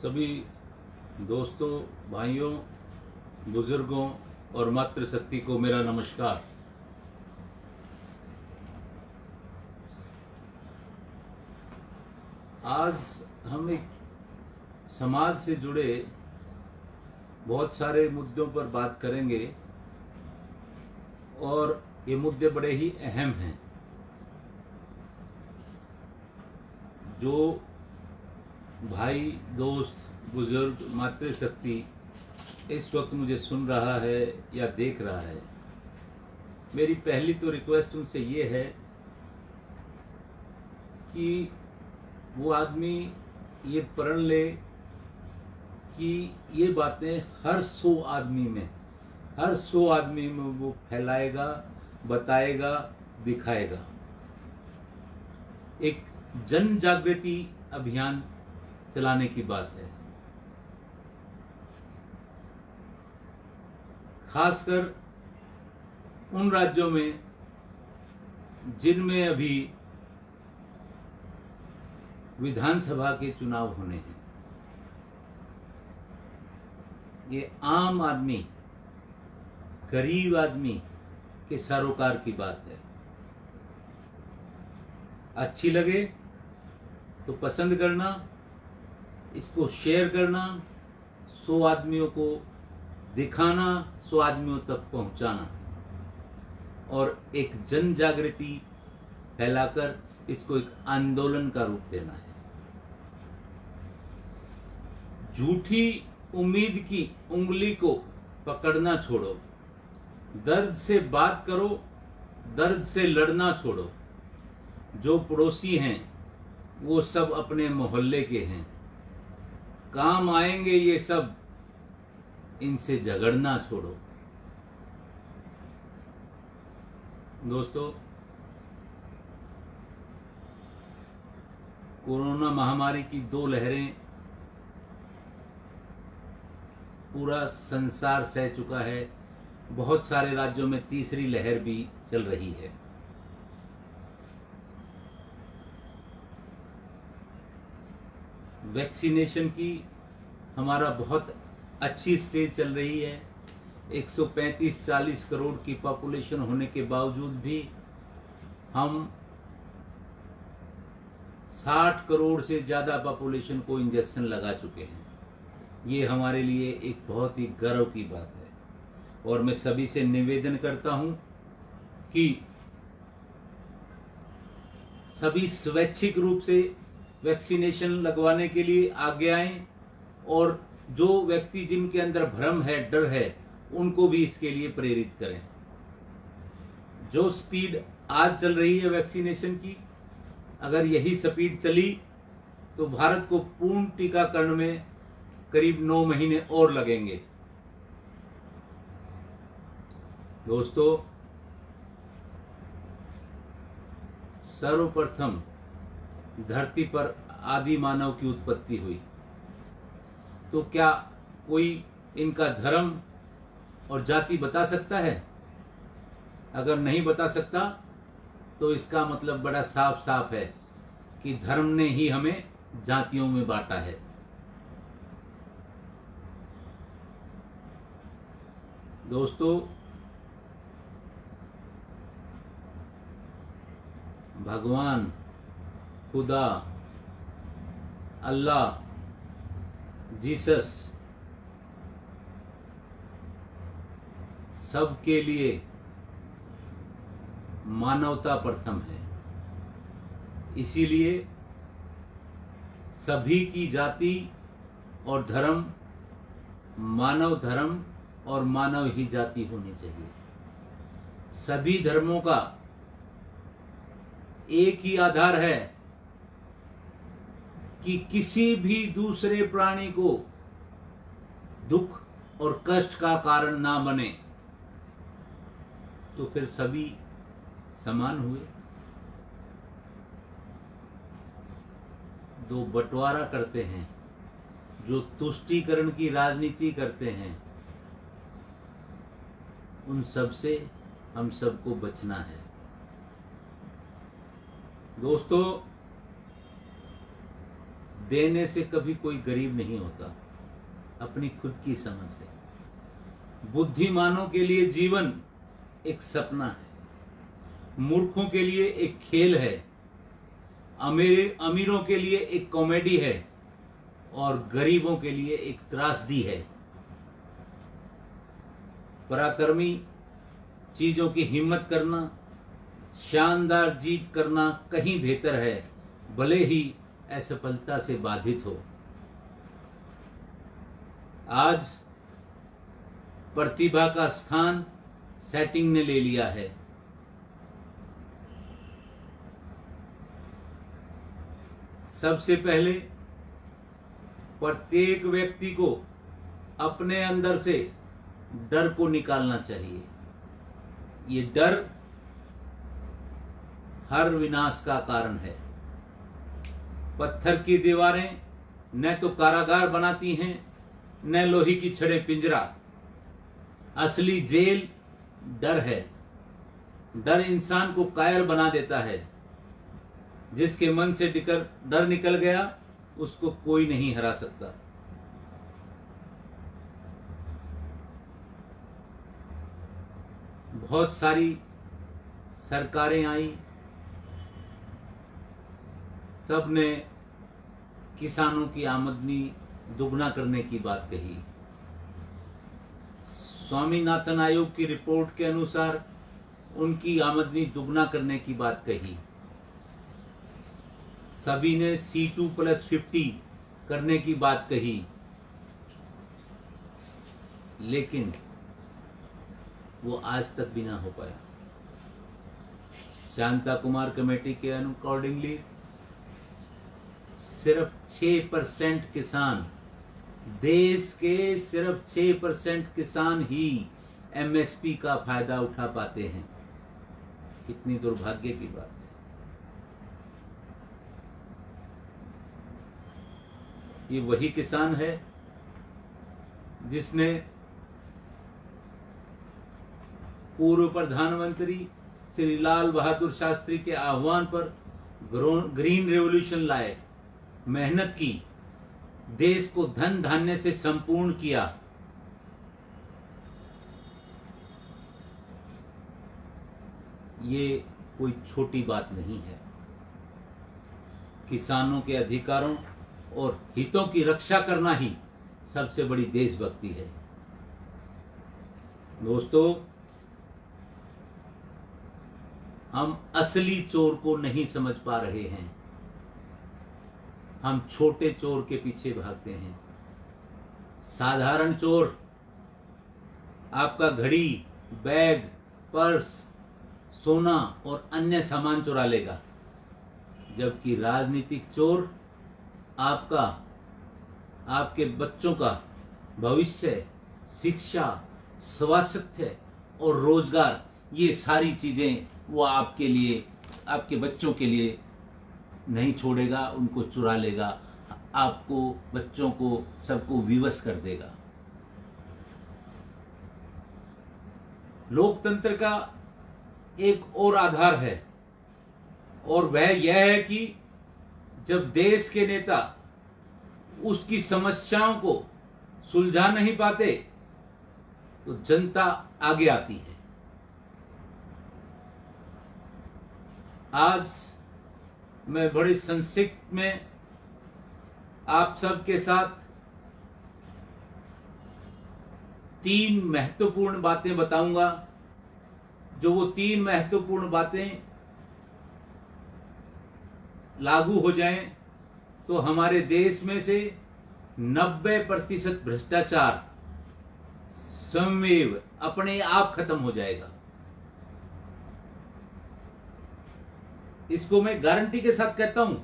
सभी दोस्तों, भाइयों, बुजुर्गों और मातृशक्ति को मेरा नमस्कार। आज हम एक समाज से जुड़े बहुत सारे मुद्दों पर बात करेंगे और ये मुद्दे बड़े ही अहम हैं। जो भाई, दोस्त, बुजुर्ग, मातृशक्ति इस वक्त मुझे सुन रहा है या देख रहा है, मेरी पहली तो रिक्वेस्ट उनसे ये है कि वो आदमी ये प्रण ले कि ये बातें हर 100 आदमी में वो फैलाएगा, बताएगा, दिखाएगा। एक जन जागृति अभियान चलाने की बात है। खासकर उन राज्यों में जिनमें अभी विधानसभा के चुनाव होने हैं। ये आम आदमी, गरीब आदमी के सरोकार की बात है। अच्छी लगे तो पसंद करना, इसको शेयर करना, 100 आदमियों को दिखाना, 100 आदमियों तक पहुंचाना और एक जन जागृति फैलाकर इसको एक आंदोलन का रूप देना है। झूठी उम्मीद की उंगली को पकड़ना छोड़ो, दर्द से बात करो, दर्द से लड़ना छोड़ो। जो पड़ोसी हैं वो सब अपने मोहल्ले के हैं, काम आएंगे ये सब, इनसे झगड़ना छोड़ो। दोस्तों, कोरोना महामारी की 2 लहरें पूरा संसार सह चुका है। बहुत सारे राज्यों में तीसरी लहर भी चल रही है। वैक्सीनेशन की हमारा बहुत अच्छी स्टेज चल रही है। 135-40 करोड़ की पॉपुलेशन होने के बावजूद भी हम 60 करोड़ से ज़्यादा पॉपुलेशन को इंजेक्शन लगा चुके हैं। ये हमारे लिए एक बहुत ही गर्व की बात है और मैं सभी से निवेदन करता हूं कि सभी स्वैच्छिक रूप से वैक्सीनेशन लगवाने के लिए आगे आएं और जो व्यक्ति जिनके अंदर भ्रम है, डर है, उनको भी इसके लिए प्रेरित करें। जो स्पीड आज चल रही है वैक्सीनेशन की, अगर यही स्पीड चली तो भारत को पूर्ण टीकाकरण में करीब 9 महीने और लगेंगे। दोस्तों, सर्वप्रथम धरती पर आदि मानव की उत्पत्ति हुई, तो क्या कोई इनका धर्म और जाति बता सकता है? अगर नहीं बता सकता तो इसका मतलब बड़ा साफ साफ है कि धर्म ने ही हमें जातियों में बांटा है। दोस्तों, भगवान, खुदा, अल्लाह, जीसस सबके लिए मानवता प्रथम है। इसीलिए सभी की जाति और धर्म मानव धर्म और मानव ही जाति होनी चाहिए। सभी धर्मों का एक ही आधार है कि किसी भी दूसरे प्राणी को दुख और कष्ट का कारण ना बने, तो फिर सभी समान हुए। जो बंटवारा करते हैं, जो तुष्टीकरण की राजनीति करते हैं, उन सब से हम सबको बचना है। दोस्तों, देने से कभी कोई गरीब नहीं होता, अपनी खुद की समझ है। बुद्धिमानों के लिए जीवन एक सपना है, मूर्खों के लिए एक खेल है, अमीरों के लिए एक कॉमेडी है और गरीबों के लिए एक त्रासदी है। पराक्रमी चीजों की हिम्मत करना, शानदार जीत करना कहीं बेहतर है, भले ही असफलता से बाधित हो। आज प्रतिभा का स्थान सेटिंग ने ले लिया है। सबसे पहले प्रत्येक व्यक्ति को अपने अंदर से डर को निकालना चाहिए। ये डर हर विनाश का कारण है। पत्थर की दीवारें न तो कारागार बनाती हैं, न लोहे की छड़ें पिंजरा। असली जेल डर है। डर इंसान को कायर बना देता है। जिसके मन से डर निकल गया उसको कोई नहीं हरा सकता। बहुत सारी सरकारें आई, सब ने किसानों की आमदनी दुगना करने की बात कही। स्वामीनाथन आयोग की रिपोर्ट के अनुसार उनकी आमदनी दुगना करने की बात कही। सभी ने C2+50 करने की बात कही, लेकिन वो आज तक भी ना हो पाया। शांता कुमार कमेटी के अकॉर्डिंगली सिर्फ 6% किसान, देश के सिर्फ 6% किसान ही MSP का फायदा उठा पाते हैं। कितनी दुर्भाग्य की बात है। ये वही किसान है जिसने पूर्व प्रधानमंत्री श्री लाल बहादुर शास्त्री के आह्वान पर ग्रीन रेवोल्यूशन लाए, मेहनत की, देश को धन धान्य से संपूर्ण किया। ये कोई छोटी बात नहीं है। किसानों के अधिकारों और हितों की रक्षा करना ही सबसे बड़ी देशभक्ति है। दोस्तों, हम असली चोर को नहीं समझ पा रहे हैं। हम छोटे चोर के पीछे भागते हैं। साधारण चोर आपका घड़ी, बैग, पर्स, सोना और अन्य सामान चुरा लेगा, जबकि राजनीतिक चोर आपका, आपके बच्चों का भविष्य, शिक्षा, स्वास्थ्य और रोजगार, ये सारी चीजें वो आपके लिए, आपके बच्चों के लिए नहीं छोड़ेगा, उनको चुरा लेगा, आपको, बच्चों को, सबको विवश कर देगा। लोकतंत्र का एक और आधार है, और वह यह है कि जब देश के नेता उसकी समस्याओं को सुलझा नहीं पाते तो जनता आगे आती है। आज मैं बड़े संक्षिप्त में आप सबके साथ 3 महत्वपूर्ण बातें बताऊंगा। जो वो 3 महत्वपूर्ण बातें लागू हो जाएं तो हमारे देश में से 90% भ्रष्टाचार स्वयं अपने आप खत्म हो जाएगा। इसको मैं गारंटी के साथ कहता हूं।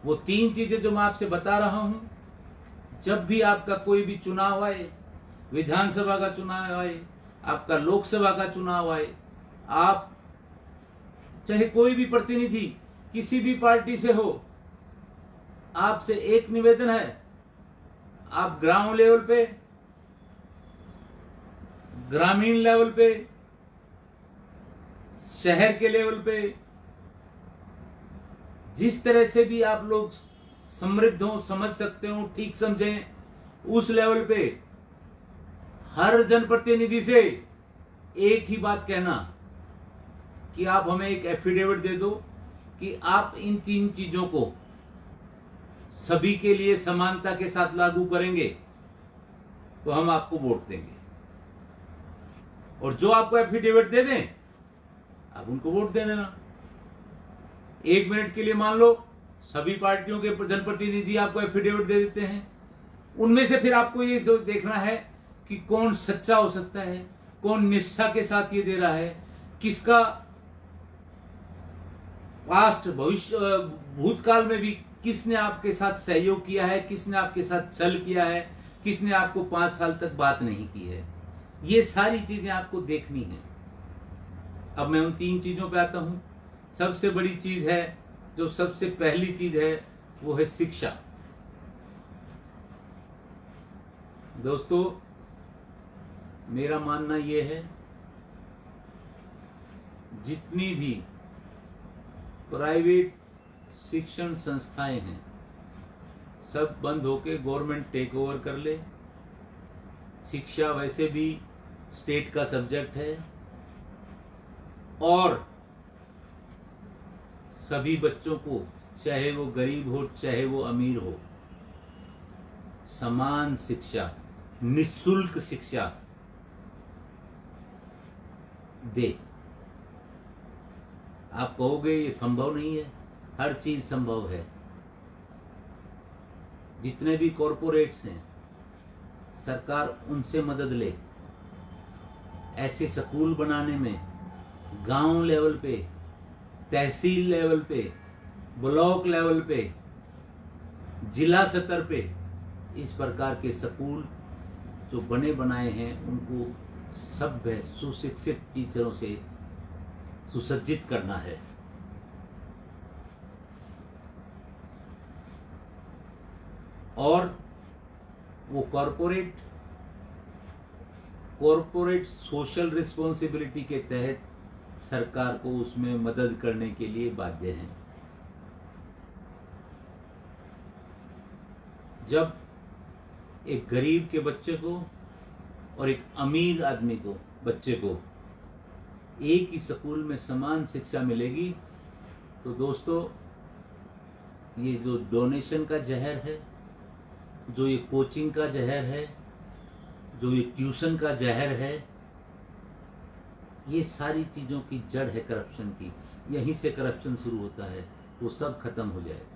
वो 3 चीजें जो मैं आपसे बता रहा हूं, जब भी आपका कोई भी चुनाव आए, विधानसभा का चुनाव आए, आपका लोकसभा का चुनाव आए, आप चाहे कोई भी प्रतिनिधि किसी भी पार्टी से हो, आपसे एक निवेदन है, आप ग्राउंड लेवल पे, ग्रामीण लेवल पे, शहर के लेवल पे जिस तरह से भी आप लोग समृद्ध हो, समझ सकते हो, ठीक समझें, उस लेवल पे हर जनप्रतिनिधि से एक ही बात कहना कि आप हमें एक एफिडेविट दे दो कि आप इन 3 चीजों को सभी के लिए समानता के साथ लागू करेंगे, तो हम आपको वोट देंगे। और जो आपको एफिडेविट दे दें, आप उनको वोट दे देना। 1 मिनट के लिए मान लो सभी पार्टियों के जनप्रतिनिधि आपको एफिडेविट दे देते हैं, उनमें से फिर आपको ये जो देखना है कि कौन सच्चा हो सकता है, कौन निष्ठा के साथ ये दे रहा है, किसका पास्ट भविष्य भूतकाल में भी किसने आपके साथ सहयोग किया है, किसने आपके साथ छल किया है, किसने आपको 5 साल तक बात नहीं की है। ये सारी चीजें आपको देखनी है। अब मैं उन 3 चीजों पे आता हूं। सबसे बड़ी चीज है, जो सबसे पहली चीज है, वो है शिक्षा। दोस्तों, मेरा मानना यह है, जितनी भी प्राइवेट शिक्षण संस्थाएं हैं, सब बंद होके गवर्नमेंट टेक ओवर कर ले। शिक्षा वैसे भी स्टेट का सब्जेक्ट है और सभी बच्चों को, चाहे वो गरीब हो चाहे वो अमीर हो, समान शिक्षा, निःशुल्क शिक्षा दे। आप कहोगे ये संभव नहीं है, हर चीज संभव है। जितने भी कॉरपोरेट्स हैं, सरकार उनसे मदद ले। ऐसे स्कूल बनाने में गांव लेवल पे, तहसील लेवल पे, ब्लॉक लेवल पे, जिला स्तर पे इस प्रकार के स्कूल जो बने बनाए हैं, उनको सभ्य सुशिक्षित टीचरों से सुसज्जित करना है। और वो कॉरपोरेट सोशल रिस्पॉन्सिबिलिटी के तहत सरकार को उसमें मदद करने के लिए बाध्य हैं। जब एक गरीब के बच्चे को और एक अमीर आदमी को, बच्चे को एक ही स्कूल में समान शिक्षा मिलेगी, तो दोस्तों, ये जो डोनेशन का जहर है, जो ये कोचिंग का जहर है, जो ये ट्यूशन का जहर है, ये सारी चीजों की जड़ है करप्शन की। यहीं से करप्शन शुरू होता है, वो सब खत्म हो जाएगा।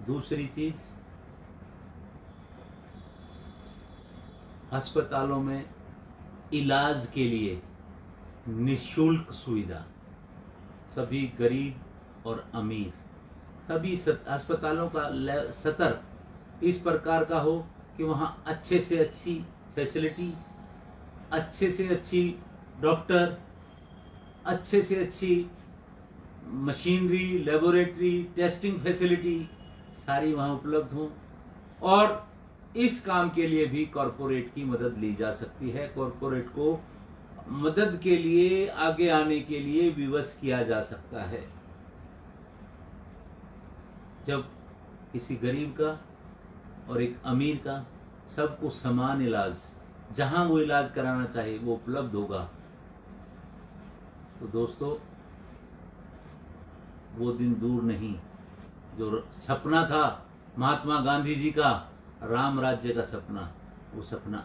दूसरी चीज, अस्पतालों में इलाज के लिए निःशुल्क सुविधा, सभी गरीब और अमीर, सभी अस्पतालों का स्तर इस प्रकार का हो कि वहाँ अच्छे से अच्छी फैसिलिटी, अच्छे से अच्छी डॉक्टर, अच्छे से अच्छी मशीनरी, लेबोरेटरी, टेस्टिंग फैसिलिटी सारी वहाँ उपलब्ध हों। और इस काम के लिए भी कॉरपोरेट की मदद ली जा सकती है। कॉरपोरेट को मदद के लिए, आगे आने के लिए विवश किया जा सकता है। जब किसी गरीब का और एक अमीर का, सबको समान इलाज, जहां वो इलाज कराना चाहे वो उपलब्ध होगा, तो दोस्तों, वो दिन दूर नहीं जो सपना था महात्मा गांधी जी का, राम राज्य का सपना, वो सपना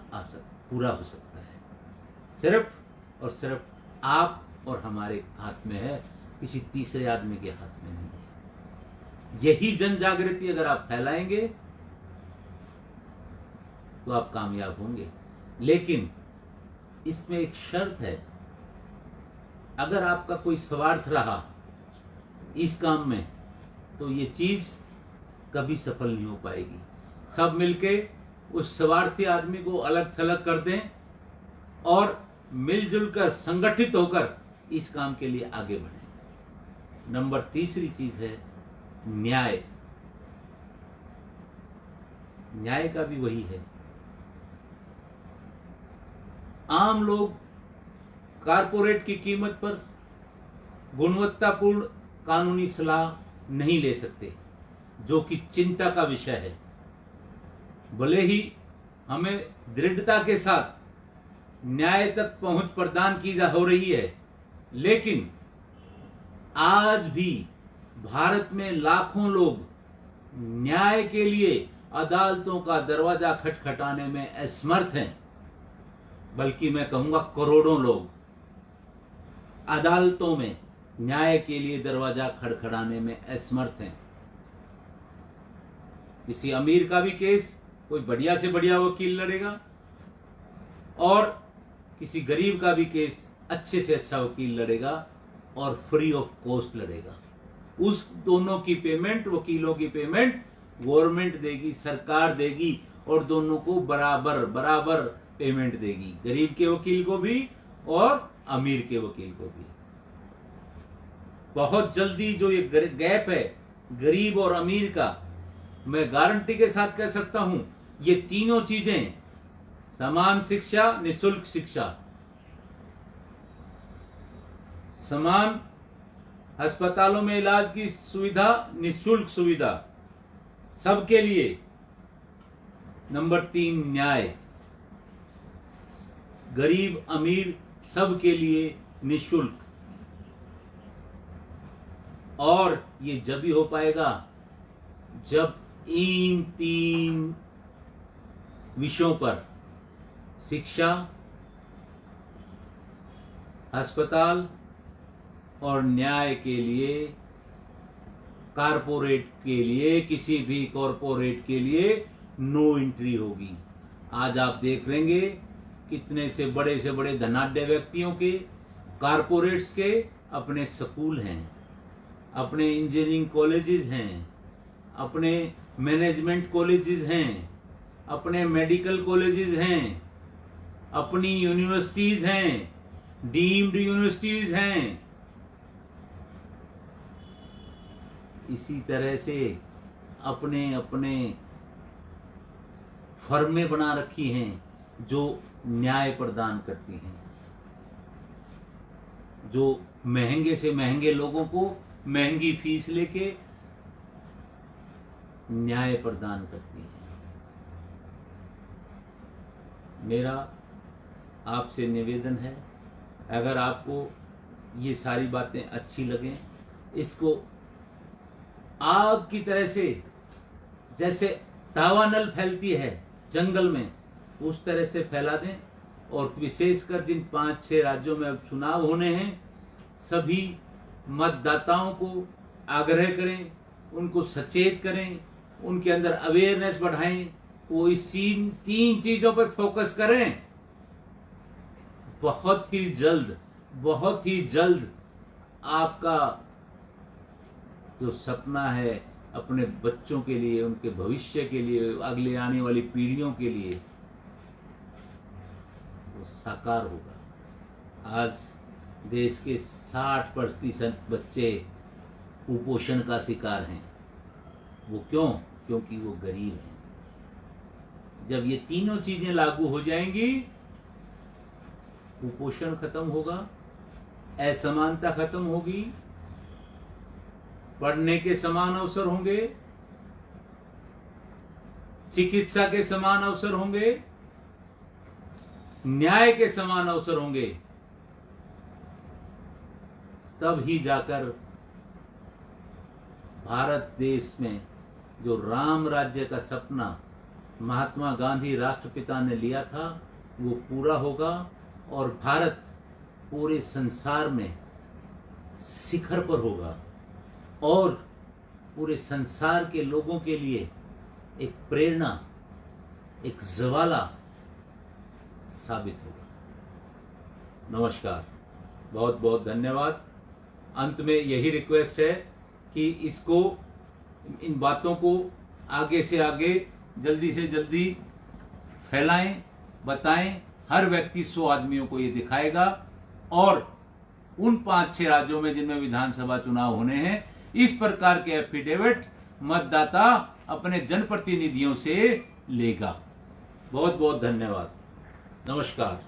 पूरा हो सकता है। सिर्फ और सिर्फ आप और हमारे हाथ में है, किसी तीसरे आदमी के हाथ में नहीं है। यही जन जागृति अगर आप फैलाएंगे तो आप कामयाब होंगे। लेकिन इसमें एक शर्त है, अगर आपका कोई स्वार्थ रहा इस काम में, तो ये चीज कभी सफल नहीं हो पाएगी। सब मिलके उस स्वार्थी आदमी को अलग थलग कर दें और मिलजुल कर, संगठित होकर इस काम के लिए आगे बढ़ें। नंबर तीसरी चीज है न्याय। न्याय का भी वही है। आम लोग कारपोरेट की कीमत पर गुणवत्तापूर्ण कानूनी सलाह नहीं ले सकते, जो कि चिंता का विषय है। भले ही हमें दृढ़ता के साथ न्याय तक पहुंच प्रदान की जा हो रही है, लेकिन आज भी भारत में लाखों लोग न्याय के लिए अदालतों का दरवाजा खटखटाने में असमर्थ हैं। बल्कि मैं कहूंगा करोड़ों लोग अदालतों में न्याय के लिए दरवाजा खड़खड़ाने में असमर्थ हैं। किसी अमीर का भी केस कोई बढ़िया से बढ़िया वकील लड़ेगा, और किसी गरीब का भी केस अच्छे से अच्छा वकील लड़ेगा और फ्री ऑफ कॉस्ट लड़ेगा। उस दोनों की पेमेंट, वकीलों की पेमेंट गवर्नमेंट देगी, सरकार देगी, और दोनों को बराबर बराबर पेमेंट देगी, गरीब के वकील को भी और अमीर के वकील को भी। बहुत जल्दी जो ये गैप है गरीब और अमीर का, मैं गारंटी के साथ कह सकता हूं, ये तीनों चीजें, समान शिक्षा, निशुल्क शिक्षा, समान अस्पतालों में इलाज की सुविधा, निशुल्क सुविधा सबके लिए, नंबर 3 न्याय, गरीब अमीर सबके लिए निशुल्क। और ये जब ही हो पाएगा जब इन 3 विषयों पर, शिक्षा, अस्पताल और न्याय के लिए, कारपोरेट के लिए, किसी भी कॉरपोरेट के लिए नो एंट्री होगी। आज आप देख लेंगे कितने से बड़े धनाढ्य व्यक्तियों के, कारपोरेट्स के अपने स्कूल हैं, अपने इंजीनियरिंग कॉलेजेस हैं, अपने मैनेजमेंट कॉलेजेस हैं, अपने मेडिकल कॉलेजेस हैं, अपनी यूनिवर्सिटीज हैं, डीम्ड यूनिवर्सिटीज हैं। इसी तरह से अपने अपने फर्में बना रखी हैं जो न्याय प्रदान करती हैं, जो महंगे से महंगे लोगों को महंगी फीस लेके न्याय प्रदान करती हैं। मेरा आपसे निवेदन है, अगर आपको ये सारी बातें अच्छी लगें, इसको आग की तरह से, जैसे दावानल फैलती है जंगल में, उस तरह से फैला दें। और विशेषकर जिन 5-6 राज्यों में अब चुनाव होने हैं, सभी मतदाताओं को आग्रह करें, उनको सचेत करें, उनके अंदर अवेयरनेस बढ़ाएं, वो इस 3 चीजों पर फोकस करें। बहुत ही जल्द आपका जो सपना है अपने बच्चों के लिए, उनके भविष्य के लिए, अगले आने वाली पीढ़ियों के लिए, वो साकार होगा। आज देश के 60% बच्चे कुपोषण का शिकार हैं। वो क्यों? क्योंकि वो गरीब हैं। जब ये तीनों चीजें लागू हो जाएंगी, कुपोषण खत्म होगा, असमानता खत्म होगी, पढ़ने के समान अवसर होंगे, चिकित्सा के समान अवसर होंगे, न्याय के समान अवसर होंगे। तब ही जाकर भारत देश में जो राम राज्य का सपना महात्मा गांधी राष्ट्रपिता ने लिया था, वो पूरा होगा और भारत पूरे संसार में शिखर पर होगा और पूरे संसार के लोगों के लिए एक प्रेरणा, एक ज्वाला साबित होगा। नमस्कार, बहुत बहुत धन्यवाद। अंत में यही रिक्वेस्ट है कि इसको, इन बातों को आगे से आगे जल्दी से जल्दी फैलाएं, बताएं। हर व्यक्ति 100 आदमियों को ये दिखाएगा और उन 5-6 राज्यों में जिनमें विधानसभा चुनाव होने हैं, इस प्रकार के एफिडेविट मतदाता अपने जनप्रतिनिधियों से लेगा। बहुत बहुत धन्यवाद। नमस्कार।